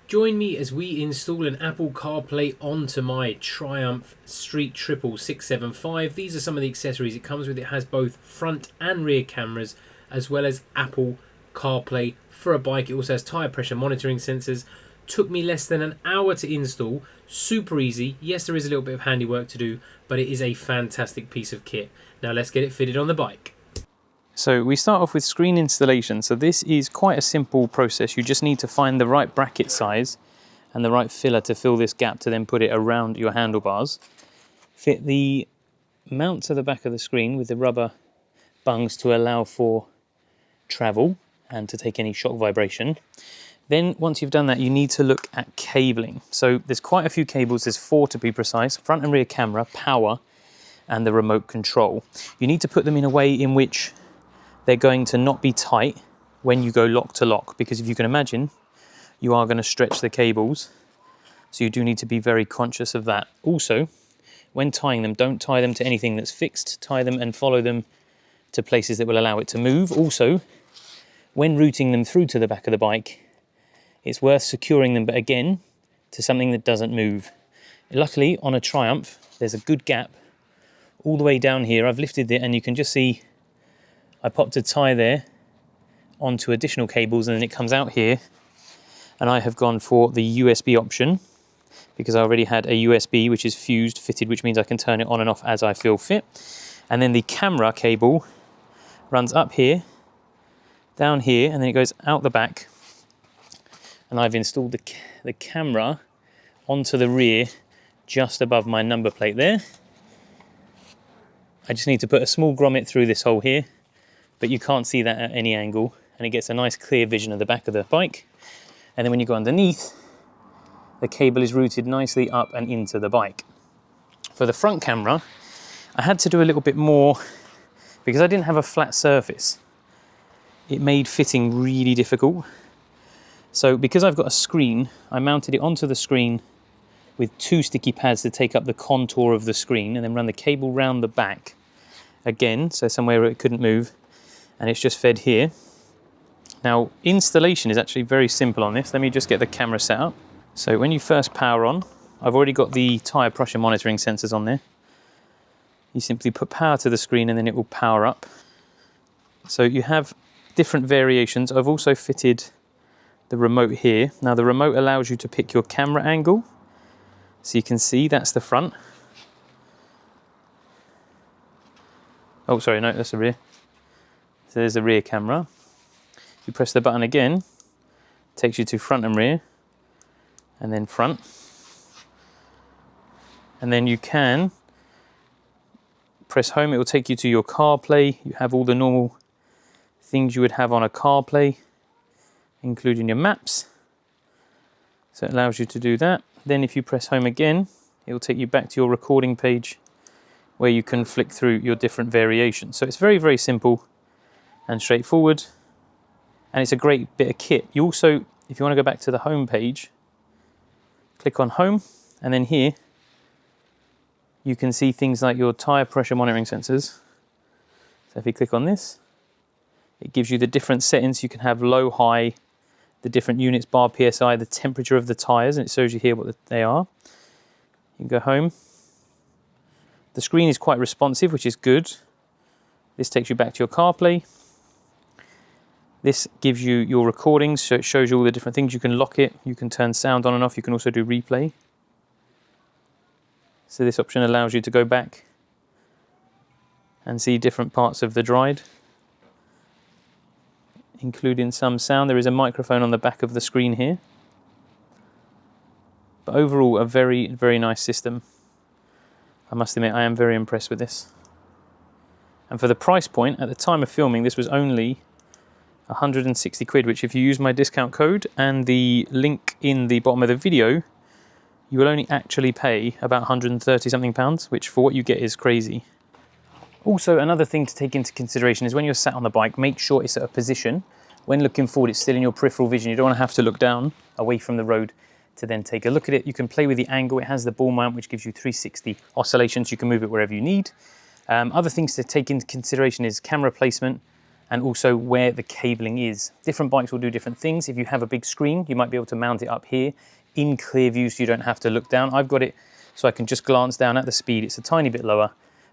Join me as we install an Apple CarPlay onto my Triumph Street Triple 675. These are some of the accessories it comes with. It has both front and rear cameras, as well as Apple CarPlay for a bike. It also has tyre pressure monitoring sensors. Took me less than an hour to install. Super easy. Yes, there is a little bit of handiwork to do, but it is a fantastic piece of kit. Now let's get it fitted on the bike. So we start off with screen installation. So this is quite a simple process. You just need to find the right bracket size and the right filler to fill this gap to then put it around your handlebars. Fit the mount to the back of the screen with the rubber bungs to allow for travel and to take any shock vibration. Then once you've done that, you need to look at cabling. So there's quite a few cables, there's 4 to be precise: front and rear camera, power, and the remote control. You need to put them in a way in which they're going to not be tight when you go lock to lock, because if you can imagine, you are going to stretch the cables. So you do need to be very conscious of that. Also, when tying them, don't tie them to anything that's fixed. Tie them and follow them to places that will allow it to move. Also, when routing them through to the back of the bike, it's worth securing them, but again, to something that doesn't move. Luckily, on a Triumph, there's a good gap all the way down here. I've lifted it and you can just see I popped a tie there onto additional cables, and then it comes out here, and I have gone for the USB option because I already had a USB which is fused fitted, which means I can turn it on and off as I feel fit. And then the camera cable runs up here, down here, and then it goes out the back, and I've installed the camera onto the rear just above my number plate there. I just need to put a small grommet through this hole here, but you can't see that at any angle, and it gets a nice clear vision of the back of the bike. And then when you go underneath, the cable is routed nicely up and into the bike. For the front camera, I had to do a little bit more because I didn't have a flat surface. It made fitting really difficult. So because I've got a screen, I mounted it onto the screen with 2 sticky pads to take up the contour of the screen, and then run the cable round the back again, so somewhere where it couldn't move. And it's just fed here. Now, installation is actually very simple on this. Let me just get the camera set up. So when you first power on, I've already got the tyre pressure monitoring sensors on there. You simply put power to the screen and then it will power up. So you have different variations. I've also fitted the remote here. Now the remote allows you to pick your camera angle. So you can see that's the front. Oh, sorry, no, that's the rear. So there's the rear camera. You press the button again, it takes you to front and rear, and then front. And then you can press home, it will take you to your CarPlay. You have all the normal things you would have on a CarPlay, including your maps. So it allows you to do that. Then if you press home again, it will take you back to your recording page where you can flick through your different variations. So it's very, very simple and straightforward, and it's a great bit of kit. You also, if you want to go back to the home page, click on home, and then here you can see things like your tyre pressure monitoring sensors. So if you click on this, it gives you the different settings. You can have low, high, the different units, bar PSI, the temperature of the tyres, and it shows you here what they are. You can go home. The screen is quite responsive, which is good. This takes you back to your CarPlay. This gives you your recordings, so it shows you all the different things. You can lock it, you can turn sound on and off, you can also do replay. So this option allows you to go back and see different parts of the ride, including some sound. There is a microphone on the back of the screen here. But overall, a very, very nice system. I must admit, I am very impressed with this. And for the price point, at the time of filming, this was only 160 quid, which if you use my discount code and the link in the bottom of the video, you will only actually pay about 130 something pounds, which for what you get is crazy. Also, another thing to take into consideration is when you're sat on the bike, make sure it's at a position. When looking forward, it's still in your peripheral vision. You don't want to have to look down away from the road to then take a look at it. You can play with the angle. It has the ball mount, which gives you 360 oscillations. You can move it wherever you need. Other things to take into consideration is camera placement. and also where the cabling is. Different bikes will do different things. If you have a big screen, you might be able to mount it up here in clear view so you don't have to look down. I've got it so I can just glance down at the speed. It's a tiny bit lower,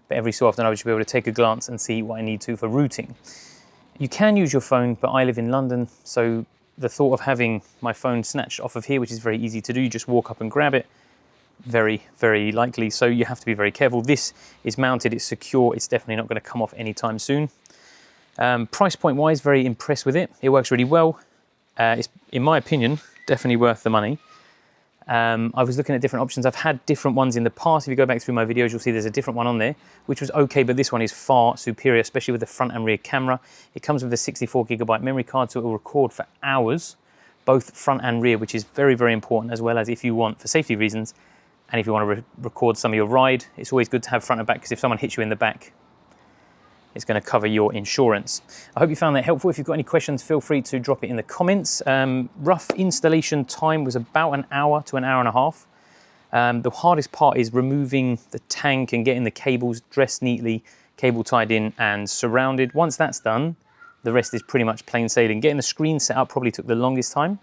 but every so often I should be able to take a glance and see what I need to for routing. You can use your phone, but I live in London, so the thought of having my phone snatched off of here, which is very easy to do, you just walk up and grab it, very, very likely. So you have to be very careful. This is mounted, it's secure, it's definitely not going to come off anytime soon. Price point wise, very impressed with it. It works really well. It's, in my opinion, definitely worth the money. I was looking at different options. I've had different ones in the past. If you go back through my videos, you'll see there's a different one on there, which was okay, but this one is far superior, especially with the front and rear camera. It comes with a 64GB memory card, so it will record for hours, both front and rear, which is very, very important, as well as if you want, for safety reasons, and if you want to record some of your ride, it's always good to have front and back, because if someone hits you in the back, it's going to cover your insurance. I hope you found that helpful. If you've got any questions, feel free to drop it in the comments. Rough installation time was about an hour to an hour and a half. The hardest part is removing the tank and getting the cables dressed neatly, cable tied in and surrounded. Once that's done, the rest is pretty much plain sailing. Getting the screen set up probably took the longest time,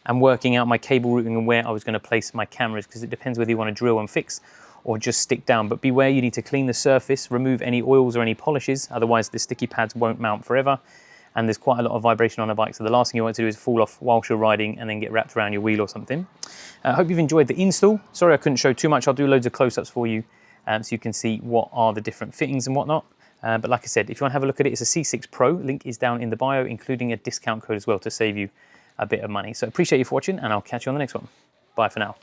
and working out my cable routing and where I was going to place my cameras, because it depends whether you want to drill and fix or just stick down. But beware, you need to clean the surface, remove any oils or any polishes, otherwise the sticky pads won't mount forever. And there's quite a lot of vibration on a bike, so the last thing you want to do is fall off whilst you're riding and then get wrapped around your wheel or something. I hope you've enjoyed the install. Sorry I couldn't show too much. I'll do loads of close-ups for you so you can see what are the different fittings and whatnot. But like I said, if you want to have a look at it, it's a C6 Pro. Link is down in the bio, including a discount code as well to save you a bit of money. So appreciate you for watching, and I'll catch you on the next one. Bye for now.